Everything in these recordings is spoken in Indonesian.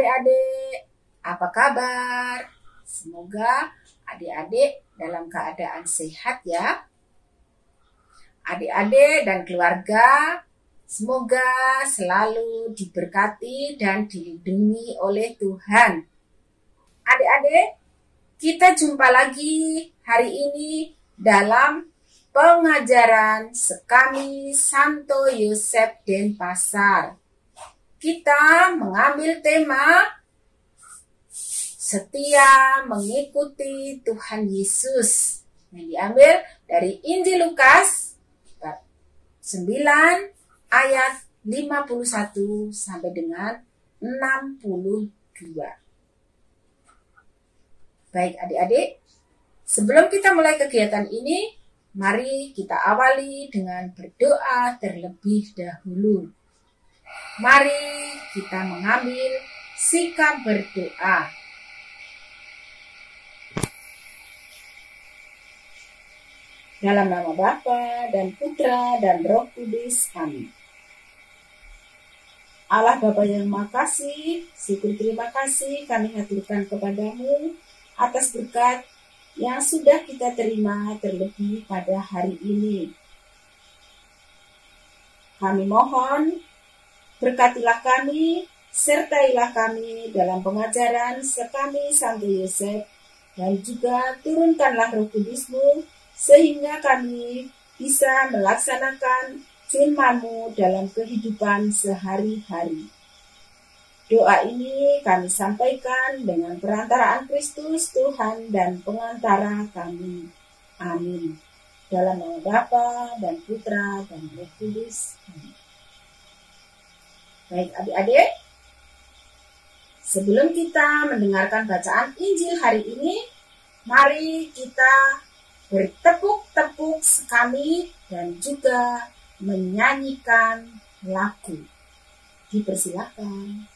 adik-adik, apa kabar? Semoga adik-adik dalam keadaan sehat ya. Adik-adik dan keluarga semoga selalu diberkati dan dilindungi oleh Tuhan. Adik-adik, kita jumpa lagi hari ini dalam pengajaran Sekami Santo Yosef Denpasar. Kita mengambil tema setia mengikuti Tuhan Yesus yang diambil dari Injil Lukas bab 9 ayat 51 sampai dengan 62. Baik adik-adik, sebelum kita mulai kegiatan ini, mari kita awali dengan berdoa terlebih dahulu. Mari kita mengambil sikap berdoa. Dalam nama Bapa dan Putra dan Roh Kudus, amin. Allah Bapa yang Maha Kasih, syukur terima kasih kami haturkan kepadamu atas berkat yang sudah kita terima terlebih pada hari ini. Kami mohon, berkatilah kami, sertailah kami dalam pengajaran Sekami Santo Yosef, dan juga turunkanlah Roh Kudus-Mu, sehingga kami bisa melaksanakan firman-Mu dalam kehidupan sehari-hari. Doa ini kami sampaikan dengan perantaraan Kristus Tuhan dan pengantara kami. Amin. Dalam nama Bapa dan Putra dan Roh Kudus. Amin. Baik adik-adik, sebelum kita mendengarkan bacaan Injil hari ini, mari kita bertepuk-tepuk sekami dan juga menyanyikan lagu. Dipersilakan.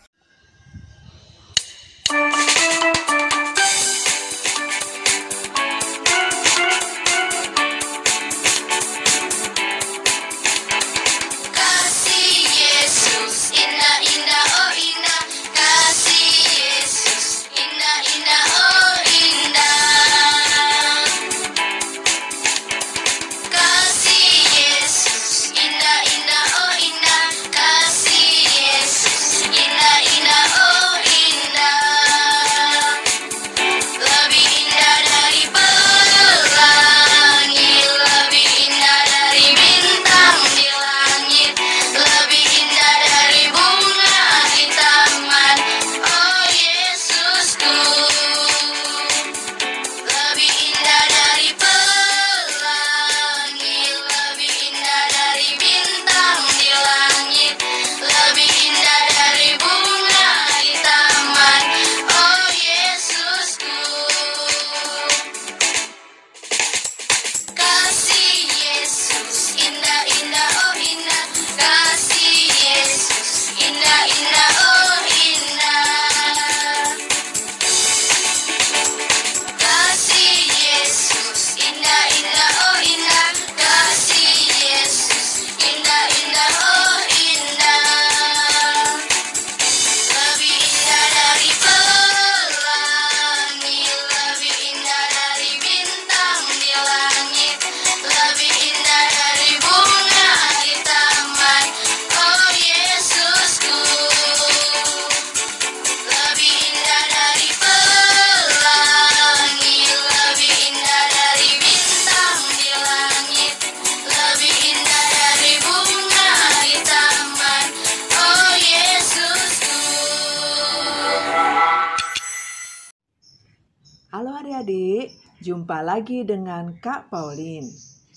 Halo adik-adik, jumpa lagi dengan Kak Pauline.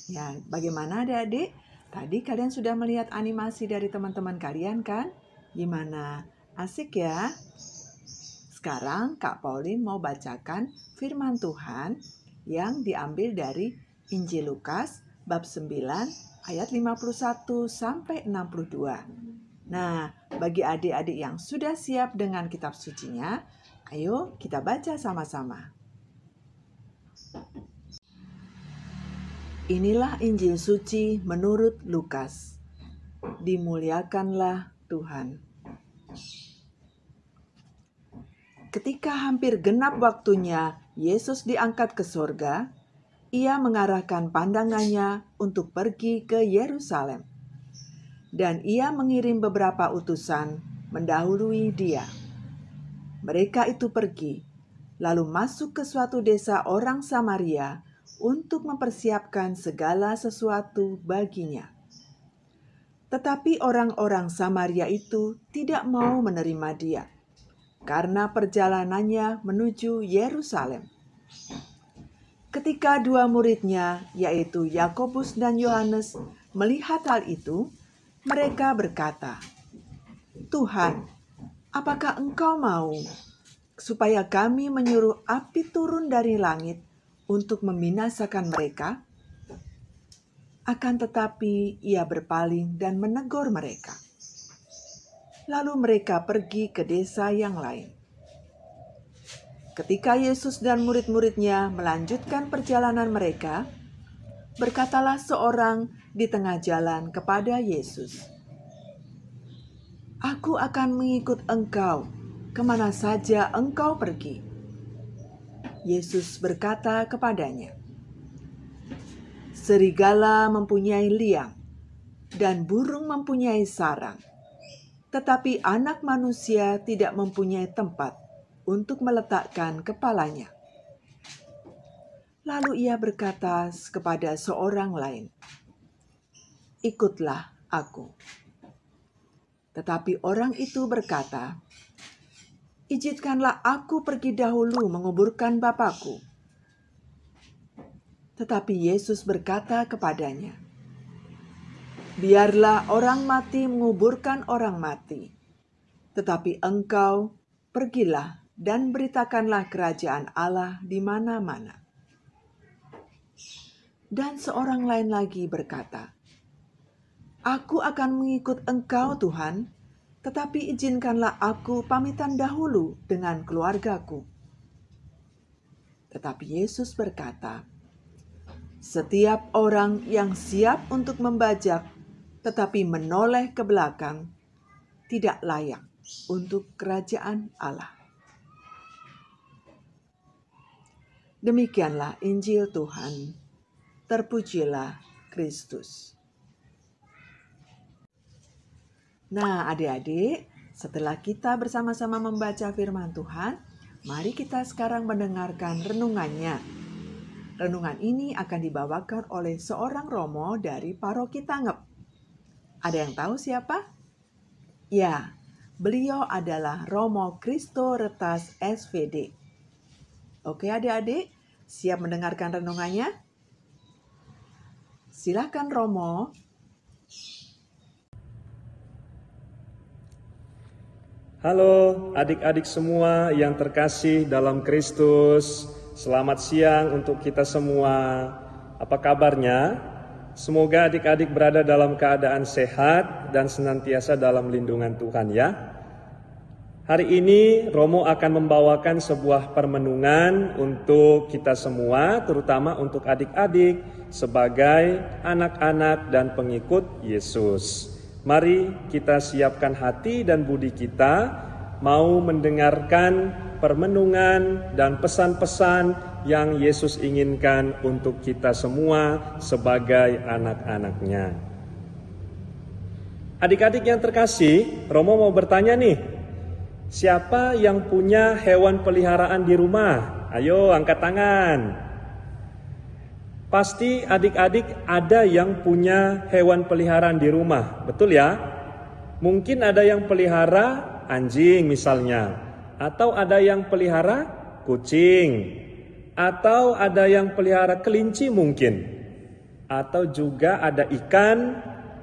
Ya, bagaimana adik-adik? Tadi kalian sudah melihat animasi dari teman-teman kalian kan? Gimana? Asik ya? Sekarang Kak Pauline mau bacakan firman Tuhan yang diambil dari Injil Lukas bab 9 ayat 51 sampai 62. Nah, bagi adik-adik yang sudah siap dengan kitab sucinya, ayo kita baca sama-sama. Inilah Injil suci menurut Lukas. Dimuliakanlah Tuhan. ketika hampir genap waktunya Yesus diangkat ke sorga, ia mengarahkan pandangannya untuk pergi ke Yerusalem. Dan ia mengirim beberapa utusan mendahului dia. Mereka itu pergi, lalu masuk ke suatu desa orang Samaria untuk mempersiapkan segala sesuatu baginya. Tetapi orang-orang Samaria itu tidak mau menerima dia, karena perjalanannya menuju Yerusalem. Ketika dua muridnya, yaitu Yakobus dan Yohanes, melihat hal itu, mereka berkata, "Tuhan, apakah Engkau mau supaya kami menyuruh api turun dari langit untuk membinasakan mereka?" Akan tetapi ia berpaling dan menegur mereka. Lalu mereka pergi ke desa yang lain. Ketika Yesus dan murid-muridnya melanjutkan perjalanan mereka, berkatalah seorang di tengah jalan kepada Yesus, "Aku akan mengikut Engkau kemana saja Engkau pergi." Yesus berkata kepadanya, "Serigala mempunyai liang dan burung mempunyai sarang, tetapi Anak Manusia tidak mempunyai tempat untuk meletakkan kepalanya." Lalu ia berkata kepada seorang lain, "Ikutlah aku." Tetapi orang itu berkata, "Izinkanlah aku pergi dahulu menguburkan Bapakku." Tetapi Yesus berkata kepadanya, "Biarlah orang mati menguburkan orang mati, tetapi engkau pergilah dan beritakanlah kerajaan Allah di mana-mana." Dan seorang lain lagi berkata, "Aku akan mengikut Engkau, Tuhan, tetapi izinkanlah aku pamitan dahulu dengan keluargaku." Tetapi Yesus berkata, "Setiap orang yang siap untuk membajak tetapi menoleh ke belakang tidak layak untuk kerajaan Allah." Demikianlah Injil Tuhan. Terpujilah Kristus. Nah, adik-adik, setelah kita bersama-sama membaca firman Tuhan, mari kita sekarang mendengarkan renungannya. Renungan ini akan dibawakan oleh seorang romo dari Paroki Tangep. Ada yang tahu siapa? Ya, beliau adalah Romo Kristo Retas SVD. Oke adik-adik, siap mendengarkan renungannya? Silakan Romo. Halo adik-adik semua yang terkasih dalam Kristus. Selamat siang untuk kita semua. Apa kabarnya? Semoga adik-adik berada dalam keadaan sehat dan senantiasa dalam lindungan Tuhan ya. Hari ini Romo akan membawakan sebuah permenungan untuk kita semua, terutama untuk adik-adik sebagai anak-anak dan pengikut Yesus. Mari kita siapkan hati dan budi kita mau mendengarkan permenungan dan pesan-pesan yang Yesus inginkan untuk kita semua sebagai anak-anaknya. Adik-adik yang terkasih, Romo mau bertanya nih, siapa yang punya hewan peliharaan di rumah? Ayo angkat tangan. Pasti adik-adik ada yang punya hewan peliharaan di rumah, betul ya? Mungkin ada yang pelihara anjing misalnya, atau ada yang pelihara kucing, atau ada yang pelihara kelinci mungkin, atau juga ada ikan,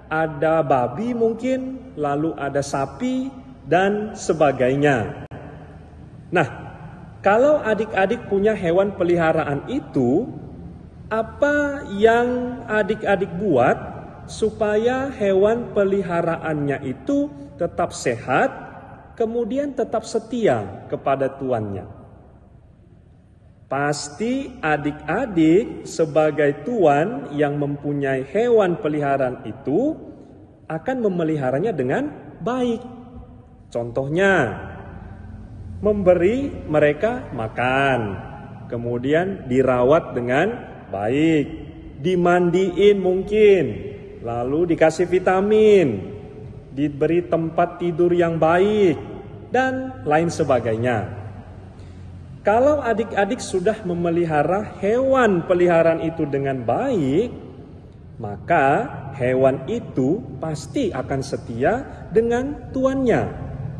ada babi mungkin, lalu ada sapi, dan sebagainya. Nah, kalau adik-adik punya hewan peliharaan itu, apa yang adik-adik buat supaya hewan peliharaannya itu tetap sehat, kemudian tetap setia kepada tuannya? Pasti adik-adik sebagai tuan yang mempunyai hewan peliharaan itu akan memeliharanya dengan baik. Contohnya, memberi mereka makan, kemudian dirawat dengan baik, dimandiin mungkin, lalu dikasih vitamin, diberi tempat tidur yang baik, dan lain sebagainya. Kalau adik-adik sudah memelihara hewan peliharaan itu dengan baik, maka hewan itu pasti akan setia dengan tuannya,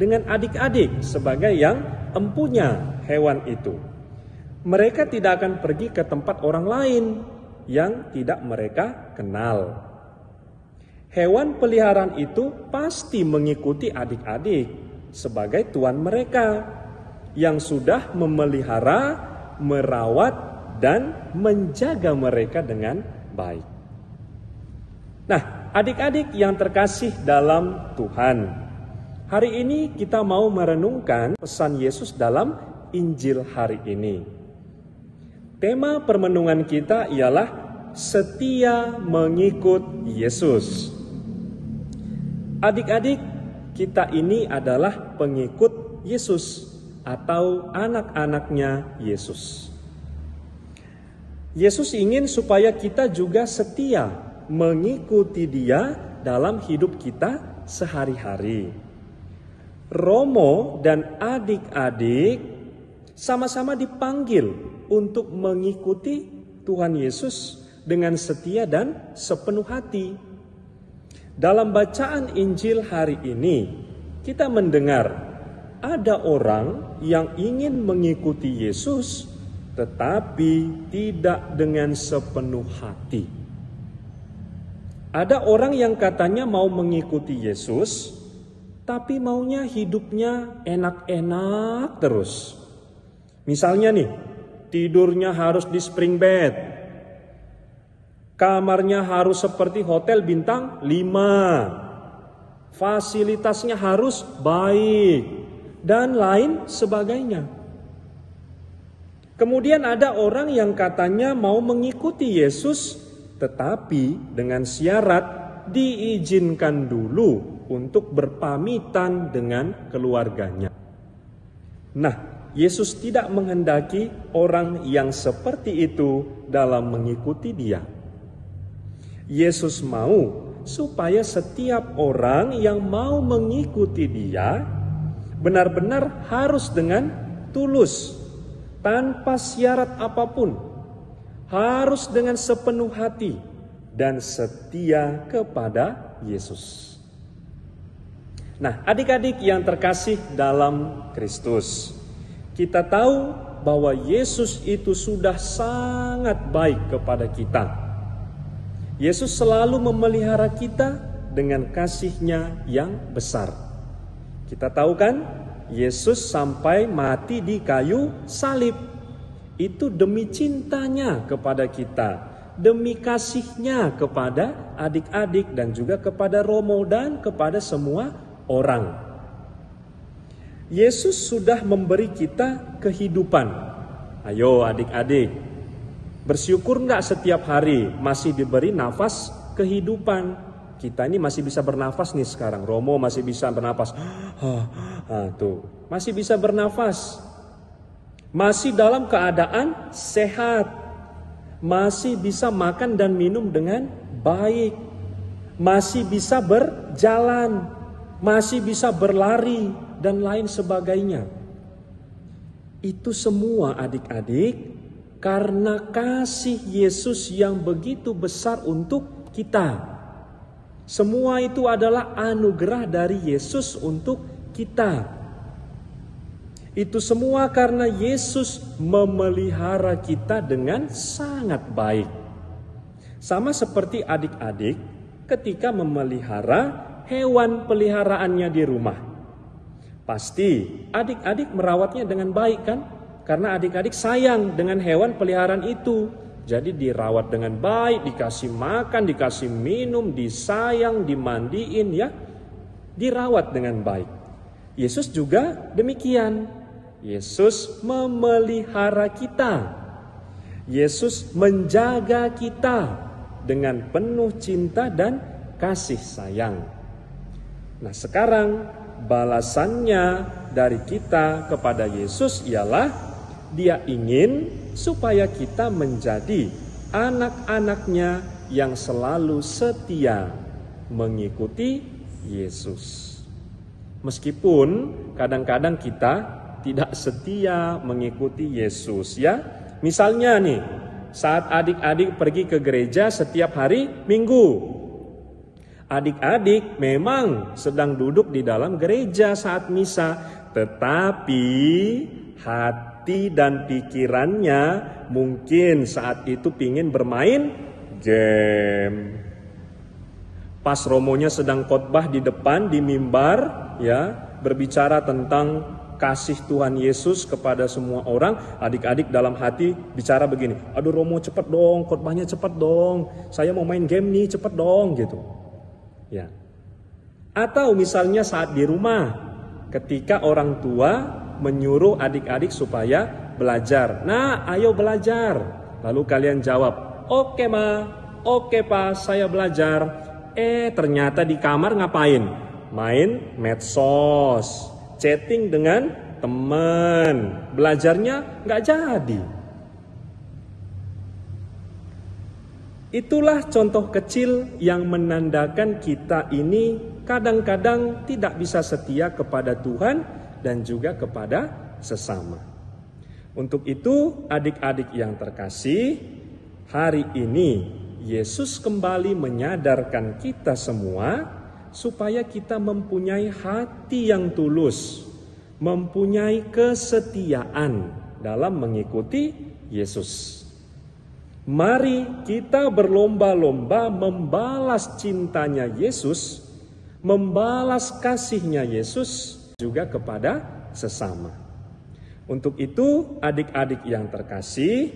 dengan adik-adik sebagai yang empunya hewan itu. Mereka tidak akan pergi ke tempat orang lain yang tidak mereka kenal. Hewan peliharaan itu pasti mengikuti adik-adik sebagai tuan mereka yang sudah memelihara, merawat, dan menjaga mereka dengan baik. Nah, adik-adik yang terkasih dalam Tuhan, hari ini kita mau merenungkan pesan Yesus dalam Injil hari ini. Tema permenungan kita ialah setia mengikut Yesus. Adik-adik, kita ini adalah pengikut Yesus atau anak-anaknya Yesus. Yesus ingin supaya kita juga setia mengikuti Dia dalam hidup kita sehari-hari. Romo dan adik-adik sama-sama dipanggil untuk mengikuti Tuhan Yesus dengan setia dan sepenuh hati. Dalam bacaan Injil hari ini, kita mendengar ada orang yang ingin mengikuti Yesus, tetapi tidak dengan sepenuh hati. Ada orang yang katanya mau mengikuti Yesus, tapi maunya hidupnya enak-enak terus. Misalnya nih, tidurnya harus di spring bed, kamarnya harus seperti hotel bintang 5, fasilitasnya harus baik, dan lain sebagainya. Kemudian ada orang yang katanya mau mengikuti Yesus, tetapi dengan syarat diizinkan dulu untuk berpamitan dengan keluarganya. Nah, Yesus tidak menghendaki orang yang seperti itu dalam mengikuti Dia. Yesus mau supaya setiap orang yang mau mengikuti Dia benar-benar harus dengan tulus, tanpa syarat apapun, harus dengan sepenuh hati dan setia kepada Yesus. Nah, adik-adik yang terkasih dalam Kristus, kita tahu bahwa Yesus itu sudah sangat baik kepada kita. Yesus selalu memelihara kita dengan kasih-Nya yang besar. Kita tahu kan, Yesus sampai mati di kayu salib. Itu demi cintanya kepada kita, demi kasih-Nya kepada adik-adik dan juga kepada Romo dan kepada semua orang. Yesus sudah memberi kita kehidupan. Ayo adik-adik, bersyukur enggak setiap hari masih diberi nafas kehidupan? Kita ini masih bisa bernafas nih sekarang. Romo masih bisa bernafas. Tuh, masih bisa bernafas. Masih dalam keadaan sehat. Masih bisa makan dan minum dengan baik. Masih bisa berjalan. Masih bisa berlari dan lain sebagainya. Itu semua adik-adik karena kasih Yesus yang begitu besar untuk kita. Semua itu adalah anugerah dari Yesus untuk kita. Itu semua karena Yesus memelihara kita dengan sangat baik. Sama seperti adik-adik ketika memelihara hewan peliharaannya di rumah. Pasti adik-adik merawatnya dengan baik kan? Karena adik-adik sayang dengan hewan peliharaan itu. Jadi dirawat dengan baik, dikasih makan, dikasih minum, disayang, dimandiin ya. Dirawat dengan baik. Yesus juga demikian. Yesus memelihara kita. Yesus menjaga kita dengan penuh cinta dan kasih sayang. Nah, sekarang balasannya dari kita kepada Yesus ialah Dia ingin supaya kita menjadi anak-anaknya yang selalu setia mengikuti Yesus. Meskipun kadang-kadang kita tidak setia mengikuti Yesus, ya. Misalnya nih, saat adik-adik pergi ke gereja setiap hari Minggu, adik-adik memang sedang duduk di dalam gereja saat misa, tetapi hati dan pikirannya mungkin saat itu pingin bermain game. Pas romonya sedang khotbah di depan di mimbar, ya, berbicara tentang kasih Tuhan Yesus kepada semua orang, adik-adik dalam hati bicara begini, aduh Romo cepet dong, khotbahnya cepet dong, saya mau main game nih, cepet dong gitu. Ya. Atau misalnya saat di rumah, ketika orang tua menyuruh adik-adik supaya belajar. Nah, ayo belajar. Lalu kalian jawab, oke ma, oke pa, saya belajar. Ternyata di kamar ngapain? Main medsos, chatting dengan teman, belajarnya nggak jadi. Itulah contoh kecil yang menandakan kita ini kadang-kadang tidak bisa setia kepada Tuhan dan juga kepada sesama. Untuk itu, adik-adik yang terkasih, hari ini Yesus kembali menyadarkan kita semua supaya kita mempunyai hati yang tulus, mempunyai kesetiaan dalam mengikuti Yesus. Mari kita berlomba-lomba membalas cintanya Yesus, membalas kasihnya Yesus juga kepada sesama. Untuk itu, adik-adik yang terkasih,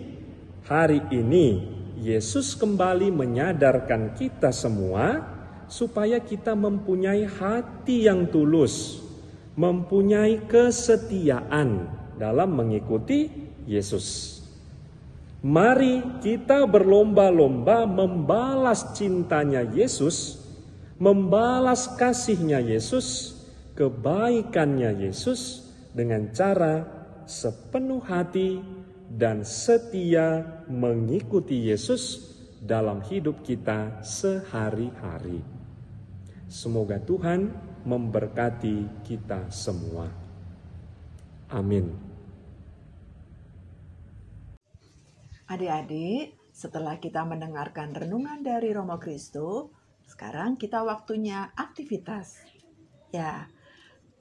hari ini Yesus kembali menyadarkan kita semua supaya kita mempunyai hati yang tulus, mempunyai kesetiaan dalam mengikuti Yesus. Mari kita berlomba-lomba membalas cintanya Yesus, membalas kasihnya Yesus, kebaikannya Yesus dengan cara sepenuh hati dan setia mengikuti Yesus dalam hidup kita sehari-hari. Semoga Tuhan memberkati kita semua. Amin. Adik-adik, setelah kita mendengarkan renungan dari Romo Kristo, sekarang kita waktunya aktivitas. Ya,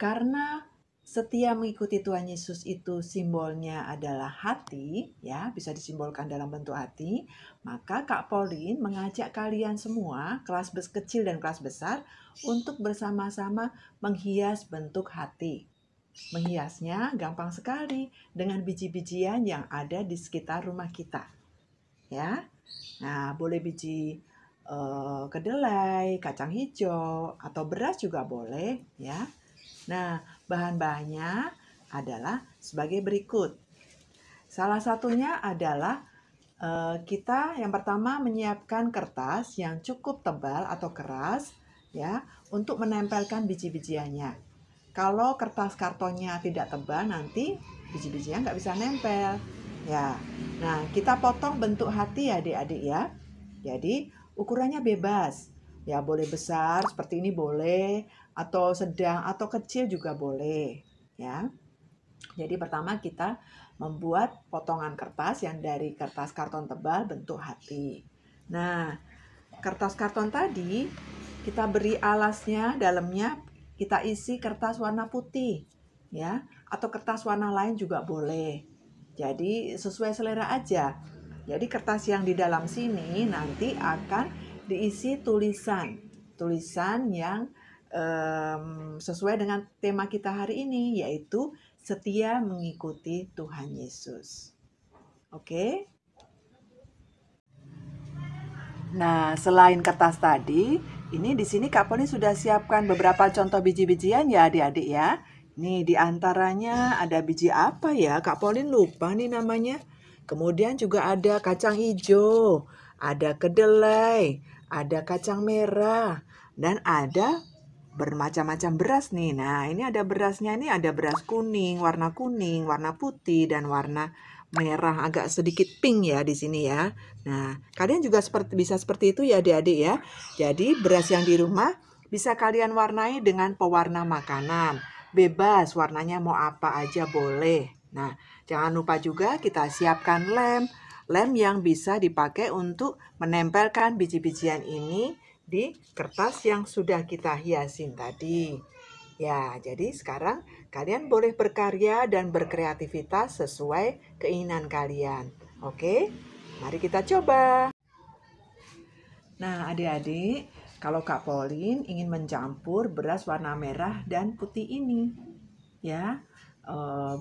karena setia mengikuti Tuhan Yesus itu simbolnya adalah hati, ya, bisa disimbolkan dalam bentuk hati, maka Kak Pauline mengajak kalian semua, kelas kecil dan kelas besar, untuk bersama-sama menghias bentuk hati. Menghiasnya gampang sekali dengan biji-bijian yang ada di sekitar rumah kita. Ya, nah boleh biji kedelai, kacang hijau, atau beras juga boleh, ya. Nah, bahan-bahannya adalah sebagai berikut. Salah satunya adalah kita yang pertama menyiapkan kertas yang cukup tebal atau keras, ya, untuk menempelkan biji-bijiannya. Kalau kertas kartonnya tidak tebal, nanti biji-bijinya nggak bisa nempel. Ya, nah kita potong bentuk hati ya adik-adik ya. Jadi ukurannya bebas. Ya boleh besar seperti ini boleh, atau sedang atau kecil juga boleh, ya. Jadi pertama kita membuat potongan kertas yang dari kertas karton tebal bentuk hati. Nah, kertas karton tadi kita beri alasnya, dalamnya kita isi kertas warna putih, ya, atau kertas warna lain juga boleh. Jadi sesuai selera aja. Jadi kertas yang di dalam sini nanti akan diisi tulisan yang sesuai dengan tema kita hari ini, yaitu setia mengikuti Tuhan Yesus. Oke? Nah, selain kertas tadi, ini di sini Kak Pauline sudah siapkan beberapa contoh biji-bijian ya adik-adik ya. Nih di antaranya ada biji apa ya? Kak Pauline lupa nih namanya. Kemudian juga ada kacang hijau, ada kedelai, ada kacang merah, dan ada bermacam-macam beras nih. Nah, ini ada berasnya, ini ada beras kuning, warna putih, dan warna merah agak sedikit pink ya di sini ya. Nah, kalian juga bisa seperti itu ya adik-adik ya. Jadi beras yang di rumah bisa kalian warnai dengan pewarna makanan. Bebas warnanya mau apa aja boleh. Nah, jangan lupa juga kita siapkan lem. Lem yang bisa dipakai untuk menempelkan biji-bijian ini di kertas yang sudah kita hiasin tadi. Ya, jadi sekarang kalian boleh berkarya dan berkreativitas sesuai keinginan kalian. Oke, mari kita coba. Nah, adik-adik, kalau Kak Pauline ingin mencampur beras warna merah dan putih ini, ya,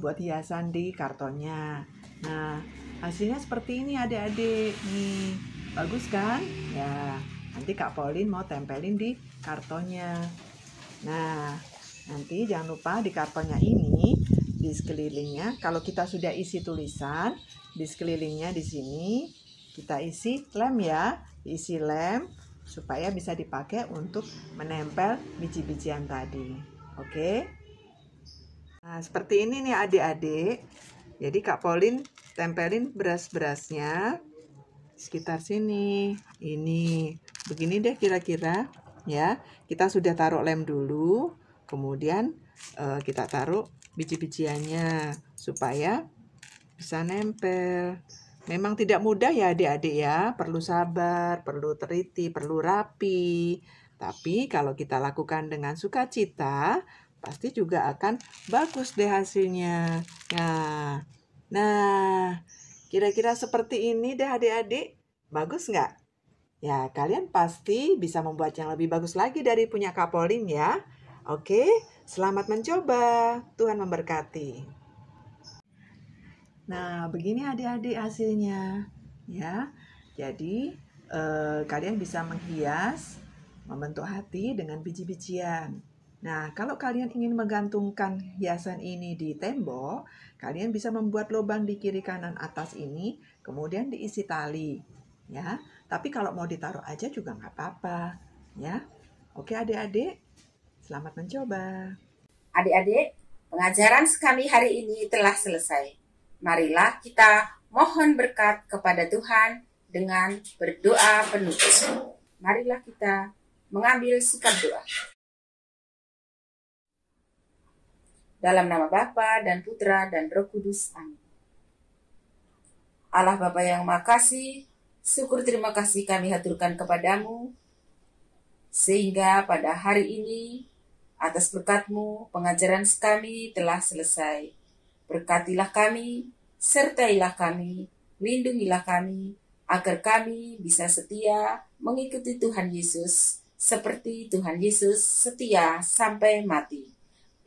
buat hiasan di kartonnya. Nah, hasilnya seperti ini adik-adik. Nih, bagus kan? Ya, nanti Kak Pauline mau tempelin di kartonnya. Nah, nanti jangan lupa di kartonnya ini, di sekelilingnya, kalau kita sudah isi tulisan, di sekelilingnya di sini, kita isi lem ya. Isi lem supaya bisa dipakai untuk menempel biji-bijian tadi. Oke? Nah, seperti ini nih adik-adik. Jadi Kak Pauline tempelin beras-berasnya sekitar sini. Ini begini deh kira-kira ya. Kita sudah taruh lem dulu, kemudian kita taruh biji-bijiannya supaya bisa nempel. Memang tidak mudah ya adik-adik ya, perlu sabar, perlu teliti, perlu rapi. Tapi kalau kita lakukan dengan sukacita, pasti juga akan bagus deh hasilnya. Nah, kira-kira seperti ini deh adik-adik. Bagus nggak? Ya, kalian pasti bisa membuat yang lebih bagus lagi dari punya Kak Pauline ya. Oke, selamat mencoba. Tuhan memberkati. Nah, begini adik-adik hasilnya. Ya, jadi kalian bisa menghias, membentuk hati dengan biji-bijian. Nah, kalau kalian ingin menggantungkan hiasan ini di tembok, kalian bisa membuat lubang di kiri kanan atas ini, kemudian diisi tali. Ya, tapi kalau mau ditaruh aja juga nggak apa-apa. Ya, oke adik-adik, selamat mencoba. Adik-adik, pengajaran kami hari ini telah selesai. Marilah kita mohon berkat kepada Tuhan dengan berdoa penutup. Marilah kita mengambil sikap doa. Dalam nama Bapa dan Putra dan Roh Kudus. Amin. Allah Bapa yang Maha Kasih, syukur terima kasih kami haturkan kepadamu, sehingga pada hari ini, atas berkat-Mu, pengajaran kami telah selesai. Berkatilah kami, sertailah kami, lindungilah kami, agar kami bisa setia mengikuti Tuhan Yesus, seperti Tuhan Yesus setia sampai mati.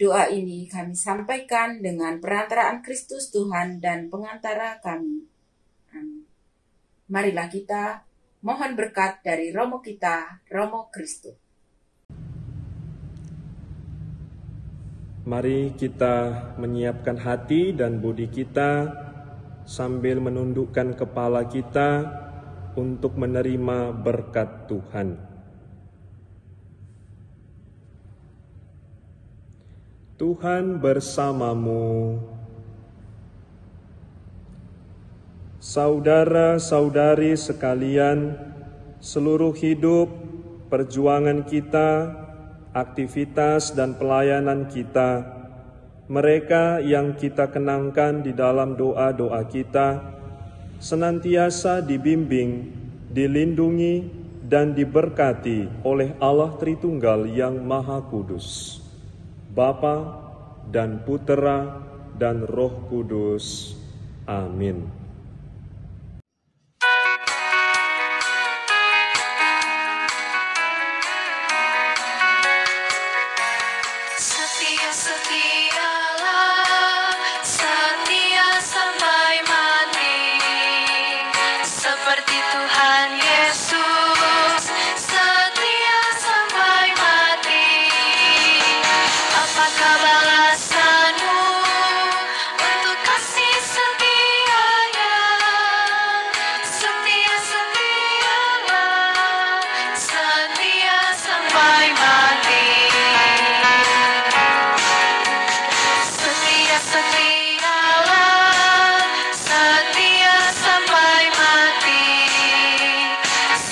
Doa ini kami sampaikan dengan perantaraan Kristus Tuhan dan pengantara kami. Amin. Marilah kita mohon berkat dari Romo kita, Romo Kristus. Mari kita menyiapkan hati dan budi kita sambil menundukkan kepala kita untuk menerima berkat Tuhan. Tuhan bersamamu. Saudara-saudari sekalian, seluruh hidup, perjuangan kita, aktivitas dan pelayanan kita, mereka yang kita kenangkan di dalam doa-doa kita, senantiasa dibimbing, dilindungi, dan diberkati oleh Allah Tritunggal yang Maha Kudus, Bapa dan Putera dan Roh Kudus. Amin. Sampai mati.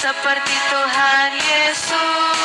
seperti Tuhan Yesus.